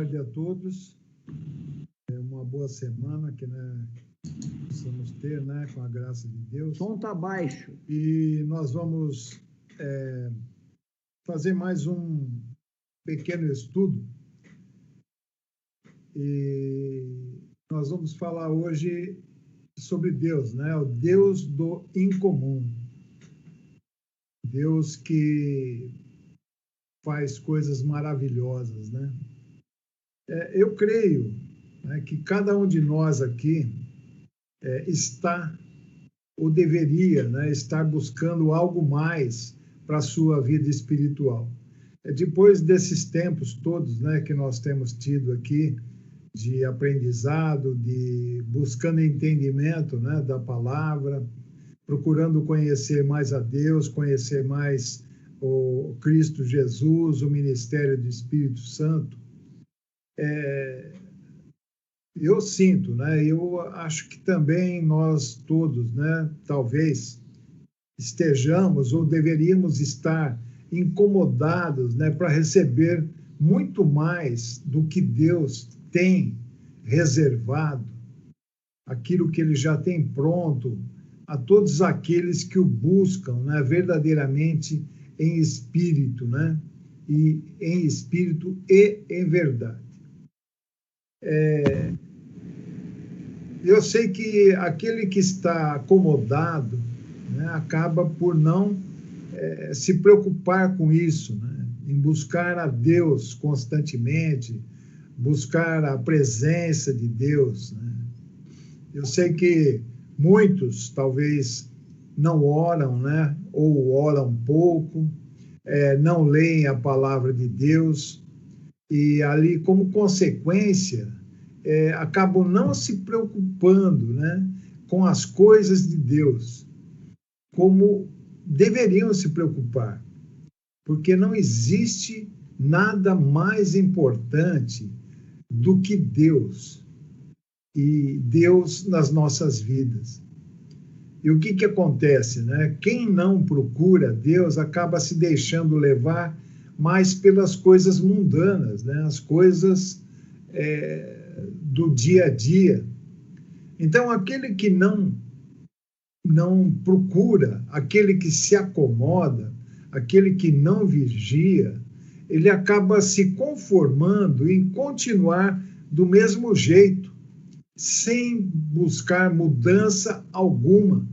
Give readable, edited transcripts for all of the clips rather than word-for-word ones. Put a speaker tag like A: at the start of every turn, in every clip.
A: tarde a todos. Uma boa semana que possamos ter, com a graça de Deus.
B: O som está baixo.
A: E nós vamos fazer mais um pequeno estudo. E nós vamos falar hoje sobre Deus, o Deus do incomum. Deus que faz coisas maravilhosas, Eu creio que cada um de nós aqui está ou deveria estar buscando algo mais para a sua vida espiritual. Depois desses tempos todos que nós temos tido aqui, de aprendizado, de buscando entendimento da palavra, procurando conhecer mais a Deus, conhecer mais o Cristo Jesus, o ministério do Espírito Santo, eu sinto, eu acho que também nós todos, talvez estejamos ou deveríamos estar incomodados, para receber muito mais do que Deus tem reservado, aquilo que Ele já tem pronto a todos aqueles que o buscam, verdadeiramente em espírito, e em espírito e em verdade. Eu sei que aquele que está acomodado acaba por não se preocupar com isso, em buscar a Deus constantemente, buscar a presença de Deus. Eu sei que muitos talvez não oram, ou oram pouco, não leem a palavra de Deus, e ali, como consequência, acabam não se preocupando com as coisas de Deus, como deveriam se preocupar, porque não existe nada mais importante do que Deus, e Deus nas nossas vidas. E o que acontece? Quem não procura Deus acaba se deixando levar mais pelas coisas mundanas, as coisas do dia a dia. Então, aquele que não procura, aquele que se acomoda, aquele que não vigia, ele acaba se conformando em continuar do mesmo jeito, sem buscar mudança alguma.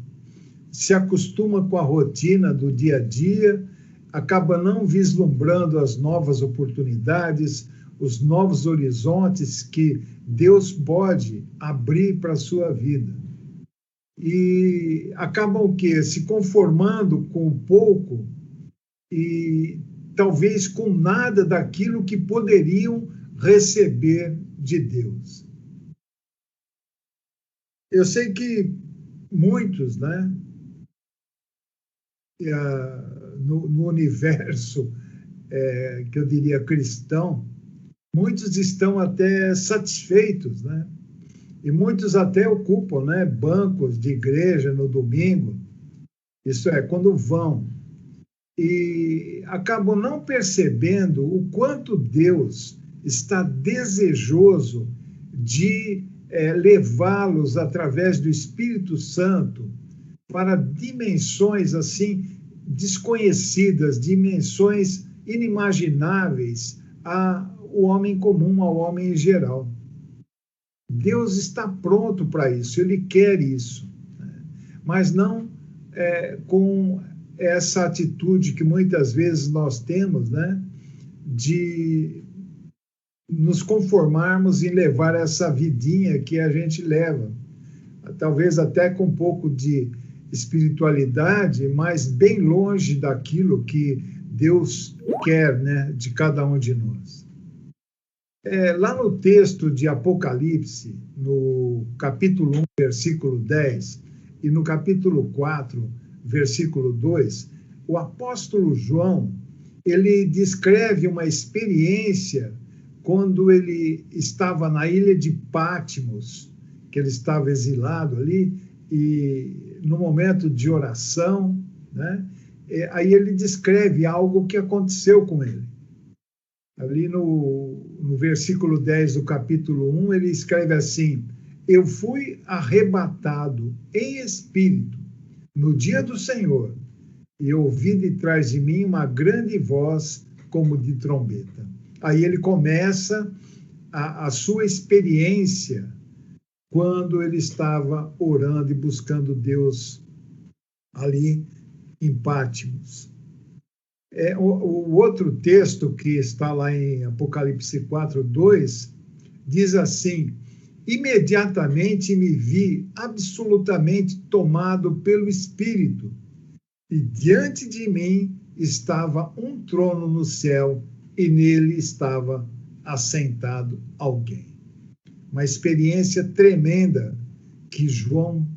A: Se acostuma com a rotina do dia a dia, acaba não vislumbrando as novas oportunidades, os novos horizontes que Deus pode abrir para a sua vida. E acabam o quê? Se conformando com pouco e talvez com nada daquilo que poderiam receber de Deus. Eu sei que muitos, no universo, que eu diria cristão, muitos estão até satisfeitos, e muitos até ocupam, bancos de igreja no domingo, isso é, quando vão, e acabam não percebendo o quanto Deus está desejoso de levá-los através do Espírito Santo para dimensões assim desconhecidas, dimensões inimagináveis ao homem comum, ao homem em geral. Deus está pronto para isso, Ele quer isso, mas não com essa atitude que muitas vezes nós temos, de nos conformarmos em levar essa vidinha que a gente leva, talvez até com um pouco de espiritualidade, mas bem longe daquilo que Deus quer, de cada um de nós. Lá no texto de Apocalipse, no capítulo 1, versículo 10, e no capítulo 4, versículo 2, o apóstolo João, ele descreve uma experiência quando ele estava na ilha de Patmos, que ele estava exilado ali, e no momento de oração, aí ele descreve algo que aconteceu com ele. Ali no versículo 10 do capítulo 1, ele escreve assim: eu fui arrebatado em espírito no dia do Senhor, e ouvi de trás de mim uma grande voz como de trombeta. Aí ele começa a sua experiência quando ele estava orando e buscando Deus ali em Pátimos. O outro texto que está lá em Apocalipse 4:2 diz assim: imediatamente me vi absolutamente tomado pelo Espírito, e diante de mim estava um trono no céu, e nele estava assentado alguém. Uma experiência tremenda que João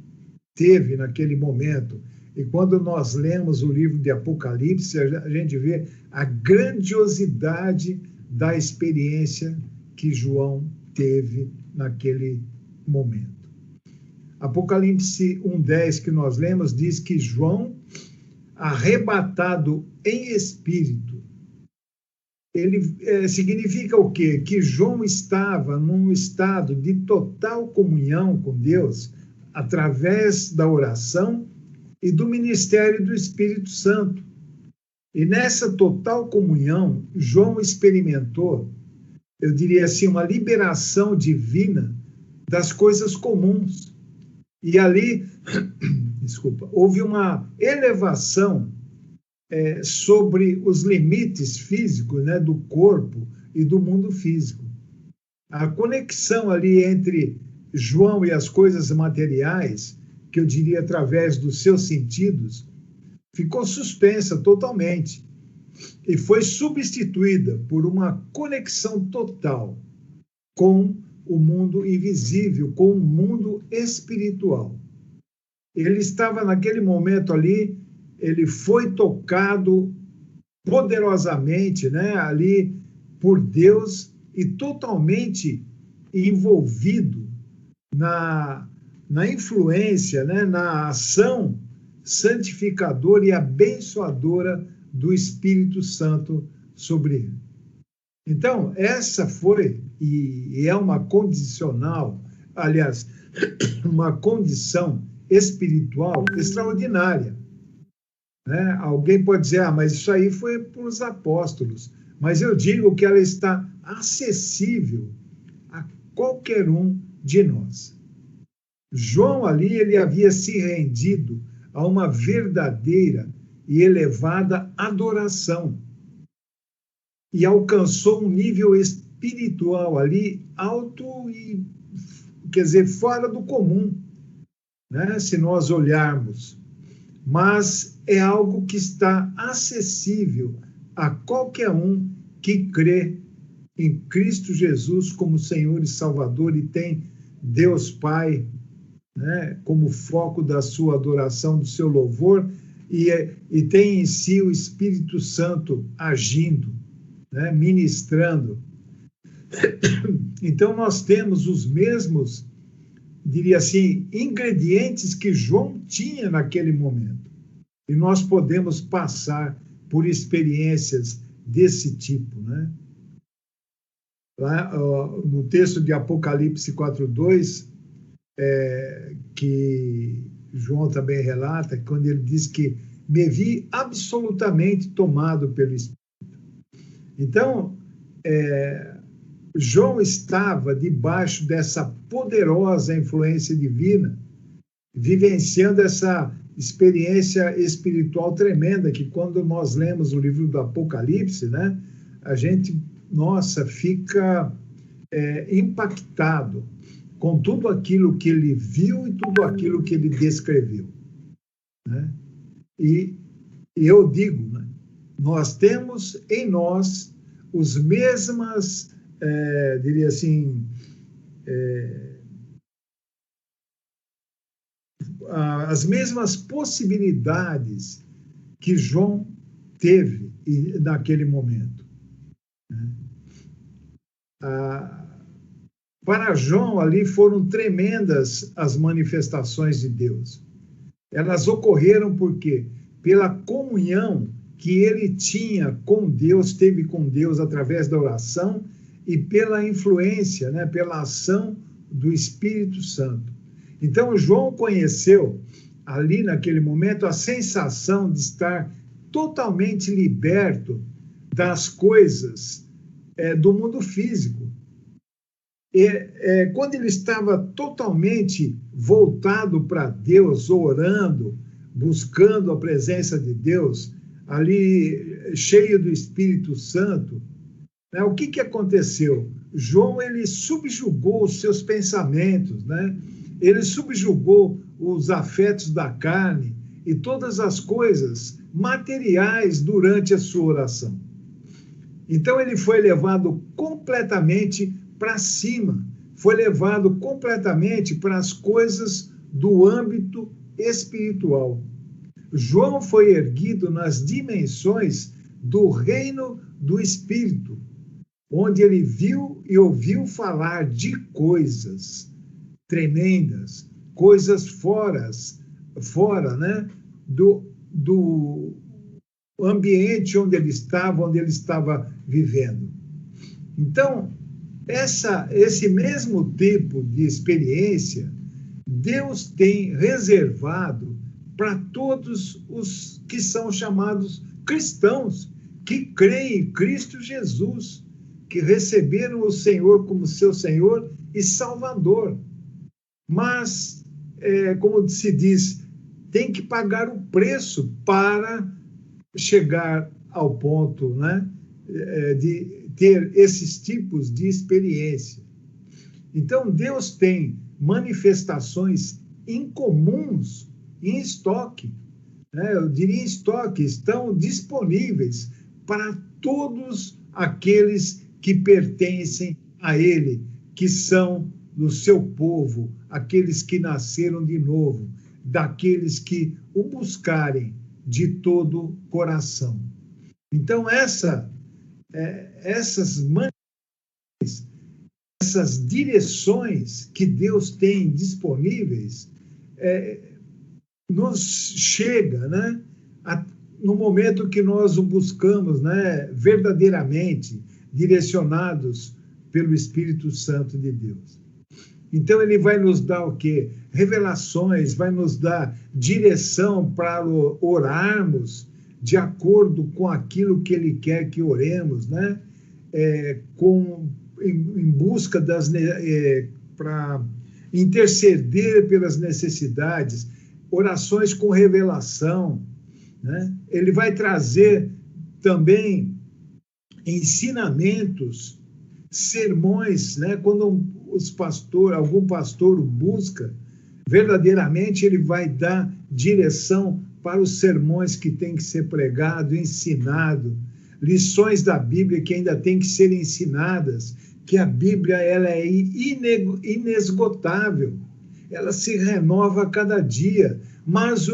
A: teve naquele momento. E quando nós lemos o livro de Apocalipse, a gente vê a grandiosidade da experiência que João teve naquele momento. Apocalipse 1:10 que nós lemos diz que João, arrebatado em espírito, ele significa o quê? Que João estava num estado de total comunhão com Deus através da oração e do ministério do Espírito Santo. E nessa total comunhão, João experimentou, eu diria assim, uma liberação divina das coisas comuns. E ali, houve uma elevação sobre os limites físicos, né, do corpo e do mundo físico. A conexão ali entre João e as coisas materiais, que eu diria através dos seus sentidos, ficou suspensa totalmente e foi substituída por uma conexão total com o mundo invisível, com o mundo espiritual. Ele estava naquele momento ali, ele foi tocado poderosamente, né, ali por Deus e totalmente envolvido na influência, né, na ação santificadora e abençoadora do Espírito Santo sobre ele. Então, essa foi e é uma condicional, aliás, uma condição espiritual extraordinária. Né? Alguém pode dizer, mas isso aí foi para os apóstolos. Mas eu digo que ela está acessível a qualquer um de nós. João ali, ele havia se rendido a uma verdadeira e elevada adoração e alcançou um nível espiritual ali alto e, quer dizer, fora do comum, né? Se nós olharmos. Mas é algo que está acessível a qualquer um que crê em Cristo Jesus como Senhor e Salvador e tem Deus Pai, né, como foco da sua adoração, do seu louvor, e tem em si o Espírito Santo agindo, né, ministrando. Então, nós temos os mesmos, diria assim, ingredientes que João tinha naquele momento. E nós podemos passar por experiências desse tipo, né? Lá, no texto de Apocalipse 4:2, que João também relata, quando ele diz que me vi absolutamente tomado pelo Espírito. Então, João estava debaixo dessa poderosa influência divina, vivenciando essa experiência espiritual tremenda, que quando nós lemos o livro do Apocalipse, né, a gente, nossa, fica impactado com tudo aquilo que ele viu e tudo aquilo que ele descreveu. Né? E eu digo, né, nós temos em nós os mesmas, diria assim, as mesmas possibilidades que João teve naquele momento. Né? Para João, ali foram tremendas as manifestações de Deus. Elas ocorreram por quê? Pela comunhão que ele tinha com Deus, teve com Deus através da oração e pela influência, né, pela ação do Espírito Santo. Então, João conheceu ali naquele momento a sensação de estar totalmente liberto das coisas do mundo físico. Quando ele estava totalmente voltado para Deus, orando, buscando a presença de Deus, ali cheio do Espírito Santo, né, o que aconteceu? João, ele subjugou os seus pensamentos, né? Ele subjugou os afetos da carne e todas as coisas materiais durante a sua oração. Então ele foi levado completamente para cima, foi levado completamente para as coisas do âmbito espiritual. João foi erguido nas dimensões do reino do Espírito, onde ele viu e ouviu falar de coisas tremendas, coisas fora, né, do ambiente onde ele estava vivendo. Então, esse mesmo tipo de experiência, Deus tem reservado para todos os que são chamados cristãos, que creem em Cristo Jesus, que receberam o Senhor como seu Senhor e Salvador. Mas, como se diz, tem que pagar o preço para chegar ao ponto, né, de ter esses tipos de experiência. Então, Deus tem manifestações incomuns em estoque, né? Eu diria em estoque, estão disponíveis para todos aqueles que pertencem a Ele, que são do seu povo, aqueles que nasceram de novo, daqueles que o buscarem de todo o coração. Então, essas direções que Deus tem disponíveis nos chega, né, no momento que nós o buscamos, né, verdadeiramente direcionados pelo Espírito Santo de Deus. Então, ele vai nos dar o quê? Revelações, vai nos dar direção para orarmos de acordo com aquilo que ele quer que oremos, né? Em busca para interceder pelas necessidades, orações com revelação, né? Ele vai trazer também ensinamentos, sermões, né? Quando algum pastor o busca, verdadeiramente ele vai dar direção para os sermões que tem que ser pregado, ensinado, lições da Bíblia que ainda tem que ser ensinadas, que a Bíblia ela é inesgotável, ela se renova a cada dia, mas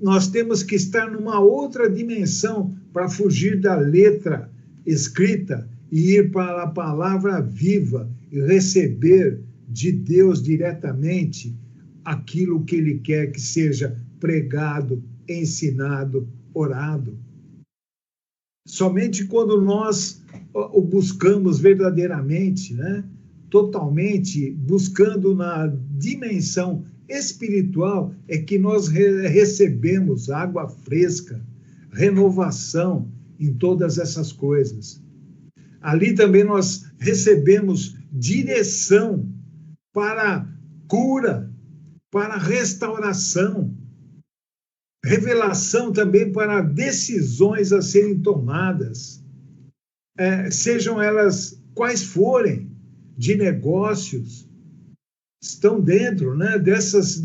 A: nós temos que estar numa outra dimensão para fugir da letra escrita e ir para a palavra viva e receber de Deus diretamente aquilo que Ele quer que seja pregado, ensinado, orado. Somente quando nós o buscamos verdadeiramente, né, totalmente, buscando na dimensão espiritual, é que nós recebemos água fresca, renovação em todas essas coisas. Ali também nós recebemos direção para cura, para restauração, revelação também para decisões a serem tomadas, sejam elas quais forem, de negócios, estão dentro, né, dessas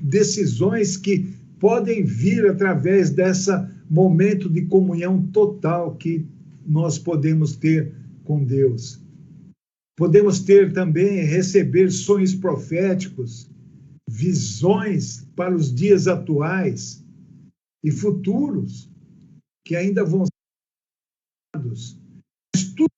A: decisões que podem vir através desse momento de comunhão total que nós podemos ter com Deus. Podemos ter também, receber sonhos proféticos, visões para os dias atuais e futuros, que ainda vão ser dados. Mas tudo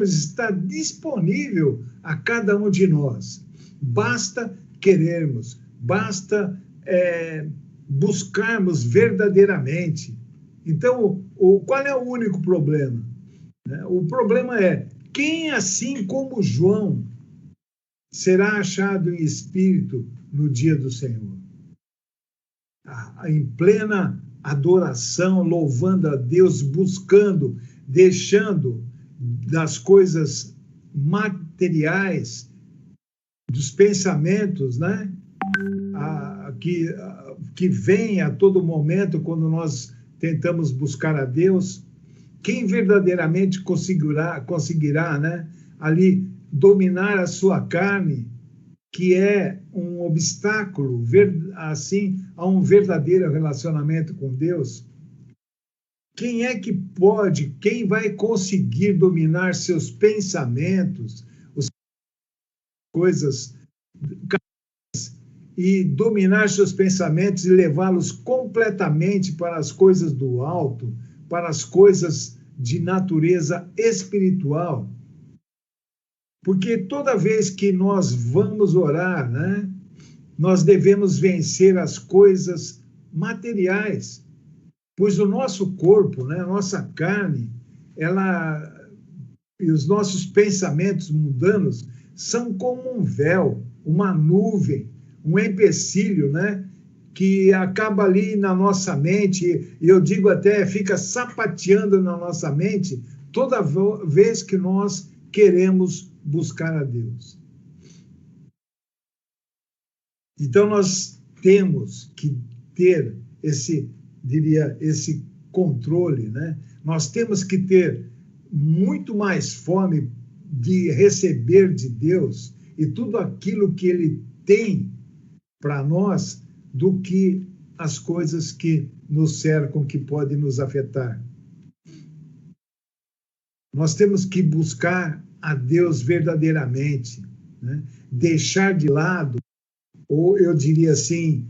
A: está disponível a cada um de nós. Basta querermos, basta buscarmos verdadeiramente. Então, qual é o único problema? O problema é, quem assim como João será achado em espírito no dia do Senhor? Em plena adoração, louvando a Deus, buscando, deixando das coisas materiais, dos pensamentos, né? Que vem a todo momento quando nós tentamos buscar a Deus. Quem verdadeiramente conseguirá, né, ali dominar a sua carne, que é um obstáculo assim a um verdadeiro relacionamento com Deus? Quem é que pode, quem vai conseguir dominar seus pensamentos, as coisas, e dominar seus pensamentos e levá-los completamente para as coisas do alto, para as coisas de natureza espiritual? Porque toda vez que nós vamos orar, né, nós devemos vencer as coisas materiais, pois o nosso corpo, né, a nossa carne, e os nossos pensamentos mundanos são como um véu, uma nuvem, um empecilho, né, que acaba ali na nossa mente, e eu digo até, fica sapateando na nossa mente toda vez que nós queremos buscar a Deus. Então, nós temos que ter esse controle, né? Nós temos que ter muito mais fome de receber de Deus e tudo aquilo que Ele tem para nós do que as coisas que nos cercam, que podem nos afetar. Nós temos que buscar a Deus verdadeiramente, né? Deixar de lado, ou eu diria assim,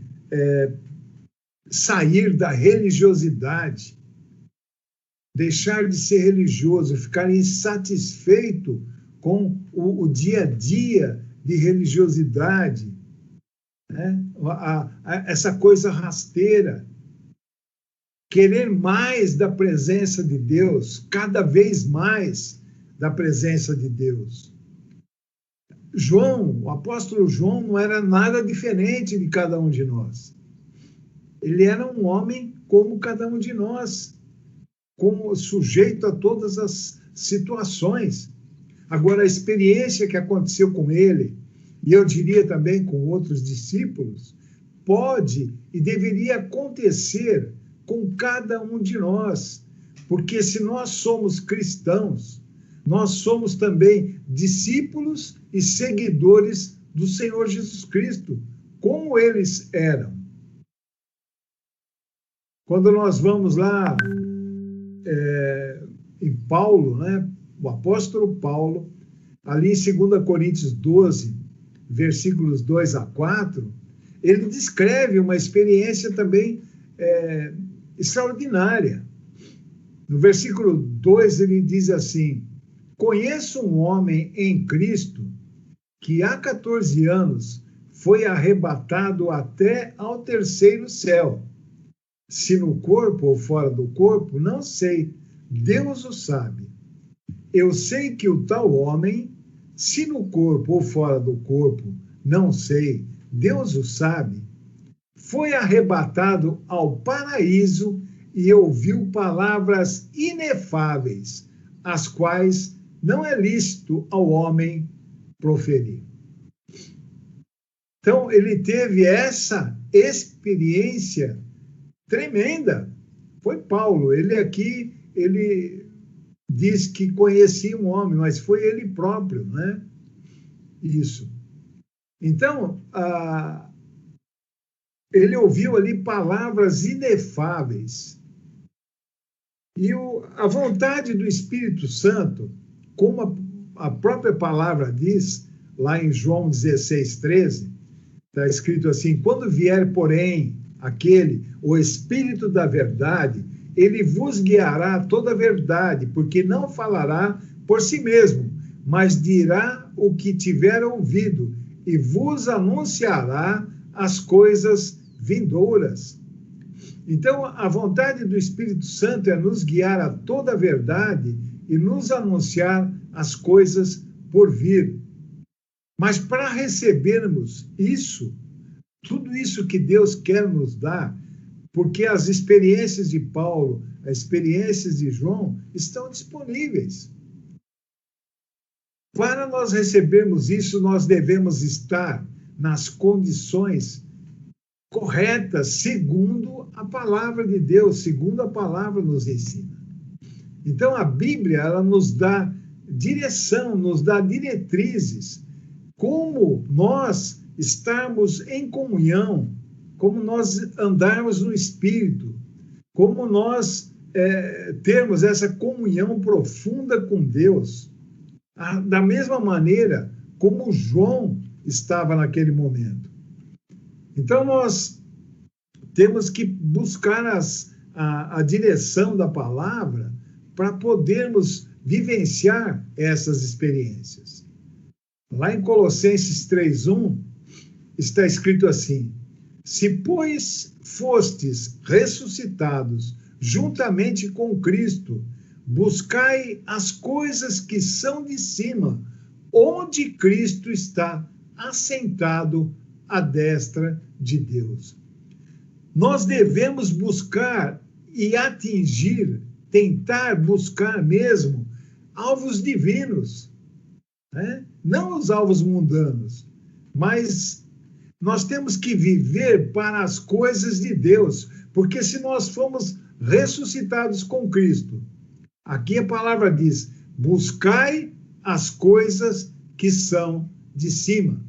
A: sair da religiosidade, deixar de ser religioso, ficar insatisfeito com o dia a dia de religiosidade, né? Essa coisa rasteira, querer mais da presença de Deus, cada vez mais da presença de Deus. João, o apóstolo João, não era nada diferente de cada um de nós. Ele era um homem como cada um de nós, como sujeito a todas as situações. Agora, a experiência que aconteceu com ele, e eu diria também com outros discípulos, pode e deveria acontecer com cada um de nós, porque se nós somos cristãos, nós somos também discípulos e seguidores do Senhor Jesus Cristo, como eles eram. Quando nós vamos lá em Paulo, né, o apóstolo Paulo, ali em 2 Coríntios 12, versículos 2 a 4, ele descreve uma experiência também extraordinária. No versículo 2 ele diz assim: conheço um homem em Cristo que há 14 anos foi arrebatado até ao terceiro céu. Se no corpo ou fora do corpo, não sei, Deus o sabe. Eu sei que o tal homem, se no corpo ou fora do corpo, não sei, Deus o sabe, foi arrebatado ao paraíso e ouviu palavras inefáveis, as quais não é lícito ao homem proferir. Então, ele teve essa experiência tremenda. Foi Paulo. Ele diz que conhecia um homem, mas foi ele próprio, né? Isso. Então, ele ouviu ali palavras inefáveis. E a vontade do Espírito Santo, como a própria palavra diz, lá em João 16:13, está escrito assim: quando vier, porém, o Espírito da verdade, ele vos guiará toda a verdade, porque não falará por si mesmo, mas dirá o que tiver ouvido, e vos anunciará as coisas vindouras. Então, a vontade do Espírito Santo é nos guiar a toda a verdade e nos anunciar as coisas por vir. Mas para recebermos isso, tudo isso que Deus quer nos dar, porque as experiências de Paulo, as experiências de João estão disponíveis. Para nós recebermos isso, nós devemos estar nas condições corretas, segundo a palavra de Deus, segundo a palavra nos ensina. Então, a Bíblia, ela nos dá direção, nos dá diretrizes, como nós estarmos em comunhão, como nós andarmos no Espírito, como nós termos essa comunhão profunda com Deus, da mesma maneira como João estava naquele momento. Então, nós temos que buscar a direção da palavra para podermos vivenciar essas experiências. Lá em Colossenses 3:1, está escrito assim: se, pois, fostes ressuscitados juntamente com Cristo, buscai as coisas que são de cima, onde Cristo está assentado à destra de Deus. Nós devemos buscar e atingir, tentar buscar mesmo, alvos divinos, né? Não os alvos mundanos, mas nós temos que viver para as coisas de Deus, porque se nós fomos ressuscitados com Cristo, aqui a palavra diz: buscai as coisas que são de cima,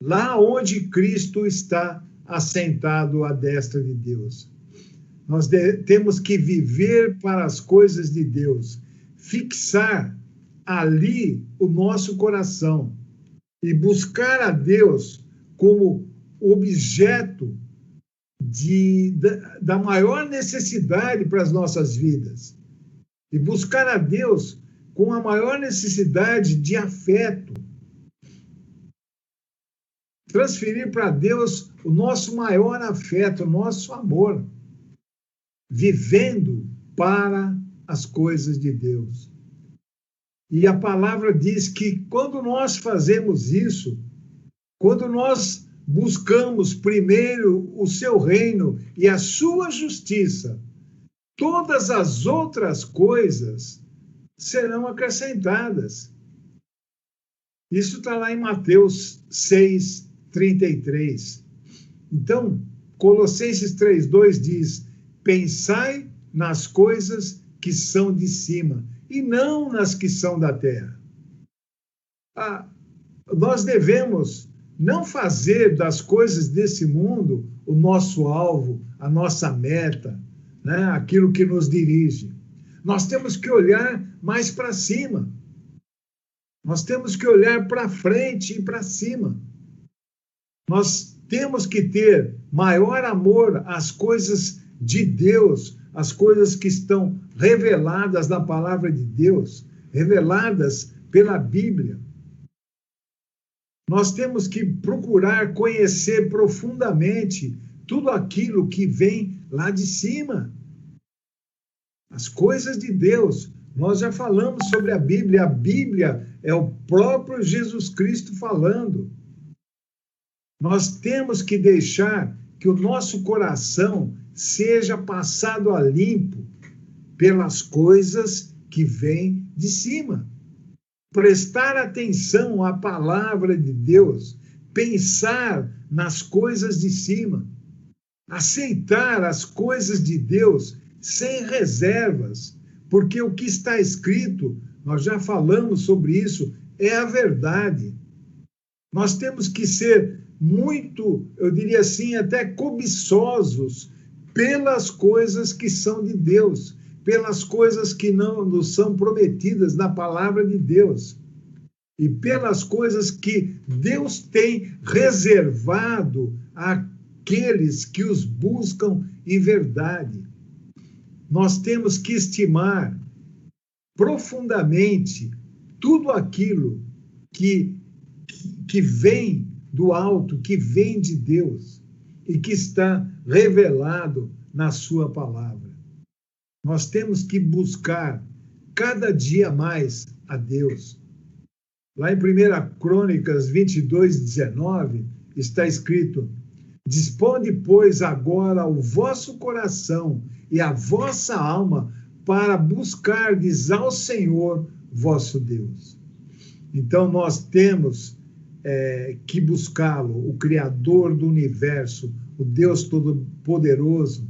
A: lá onde Cristo está assentado à destra de Deus. Nós temos que viver para as coisas de Deus, fixar ali o nosso coração e buscar a Deus como objeto da maior necessidade para as nossas vidas. E buscar a Deus com a maior necessidade de afeto. Transferir para Deus o nosso maior afeto, o nosso amor. Vivendo para as coisas de Deus. E a palavra diz que quando nós fazemos isso, quando nós buscamos primeiro o seu reino e a sua justiça, todas as outras coisas serão acrescentadas. Isso está lá em Mateus 6:33. Então, Colossenses 3:2 diz: pensai nas coisas que são de cima, e não nas que são da terra. Nós devemos não fazer das coisas desse mundo o nosso alvo, a nossa meta, né? Aquilo que nos dirige. Nós temos que olhar mais para cima. Nós temos que olhar para frente e para cima. Nós temos que ter maior amor às coisas de Deus, as coisas que estão reveladas na palavra de Deus, reveladas pela Bíblia. Nós temos que procurar conhecer profundamente tudo aquilo que vem lá de cima. As coisas de Deus. Nós já falamos sobre a Bíblia. A Bíblia é o próprio Jesus Cristo falando. Nós temos que deixar que o nosso coração seja passado a limpo pelas coisas que vêm de cima. Prestar atenção à palavra de Deus, pensar nas coisas de cima, aceitar as coisas de Deus sem reservas, porque o que está escrito, nós já falamos sobre isso, é a verdade. Nós temos que ser muito, eu diria assim, até cobiçosos pelas coisas que são de Deus, pelas coisas que não nos são prometidas na palavra de Deus, e pelas coisas que Deus tem reservado àqueles que os buscam em verdade. Nós temos que estimar profundamente tudo aquilo que vem do alto, que vem de Deus, e que está revelado na sua palavra. Nós temos que buscar cada dia mais a Deus. Lá em 1 Crônicas 22, 19, está escrito: disponde, pois, agora o vosso coração e a vossa alma para buscardes ao Senhor vosso Deus. Então, nós temos que buscá-lo, o Criador do universo, o Deus Todo-Poderoso,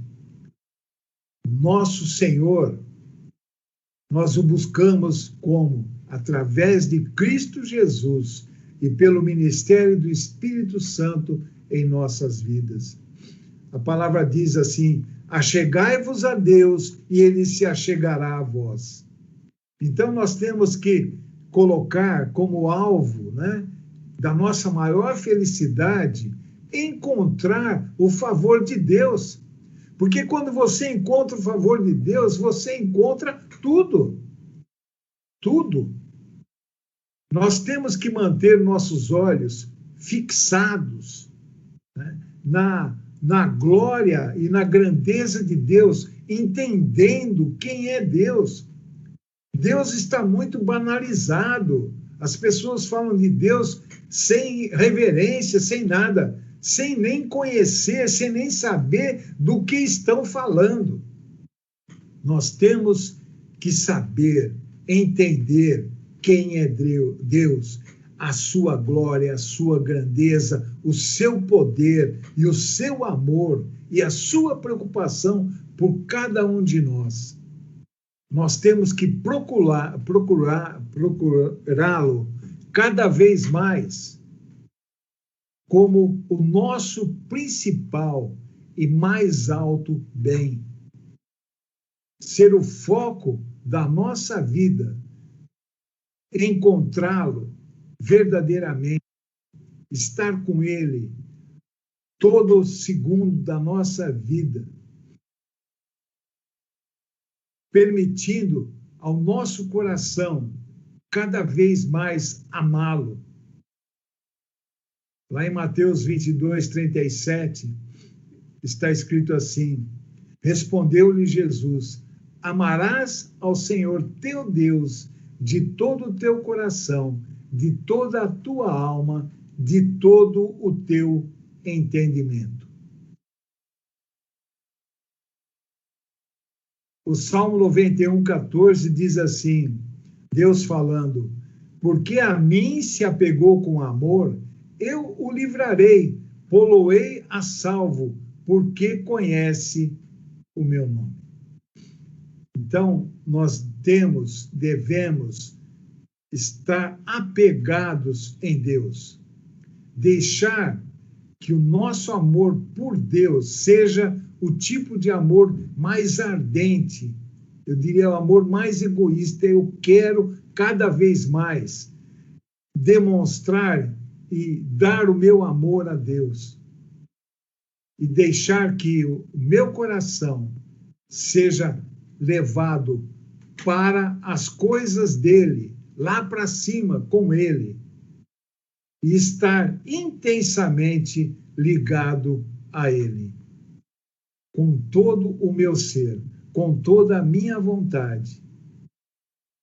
A: nosso Senhor. Nós o buscamos como? Através de Cristo Jesus e pelo ministério do Espírito Santo em nossas vidas. A palavra diz assim: achegai-vos a Deus e ele se achegará a vós. Então nós temos que colocar como alvo, né, da nossa maior felicidade, encontrar o favor de Deus. Porque quando você encontra o favor de Deus, você encontra tudo. Tudo. Nós temos que manter nossos olhos fixados, né, na glória e na grandeza de Deus, entendendo quem é Deus. Deus está muito banalizado. As pessoas falam de Deus sem reverência, sem nada, sem nem conhecer, sem nem saber do que estão falando. Nós temos que saber, entender quem é Deus, a sua glória, a sua grandeza, o seu poder e o seu amor e a sua preocupação por cada um de nós. Nós temos que procurá-lo cada vez mais como o nosso principal e mais alto bem. Ser o foco da nossa vida, encontrá-lo verdadeiramente, estar com ele todo segundo da nossa vida, permitindo ao nosso coração cada vez mais amá-lo. Lá em Mateus 22, 37, está escrito assim: respondeu-lhe Jesus: amarás ao Senhor teu Deus de todo o teu coração, de toda a tua alma, de todo o teu entendimento. O Salmo 91, 14 diz assim, Deus falando: porque a mim se apegou com amor, eu o livrarei, pô-lo-ei a salvo, porque conhece o meu nome. Então, nós devemos estar apegados em Deus, deixar que o nosso amor por Deus seja o tipo de amor mais ardente, eu diria o amor mais egoísta. Eu quero cada vez mais demonstrar e dar o meu amor a Deus e deixar que o meu coração seja levado para as coisas dele, lá para cima com ele, e estar intensamente ligado a ele, com todo o meu ser, com toda a minha vontade,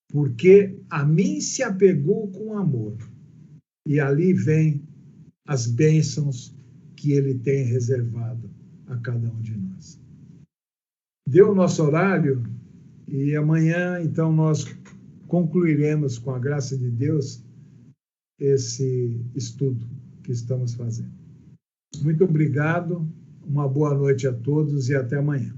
A: porque a mim se apegou com amor, e ali vem as bênçãos que ele tem reservado a cada um de nós. Deu o nosso horário, e amanhã, então, nós concluiremos, com a graça de Deus, esse estudo que estamos fazendo. Muito obrigado, uma boa noite a todos e até amanhã.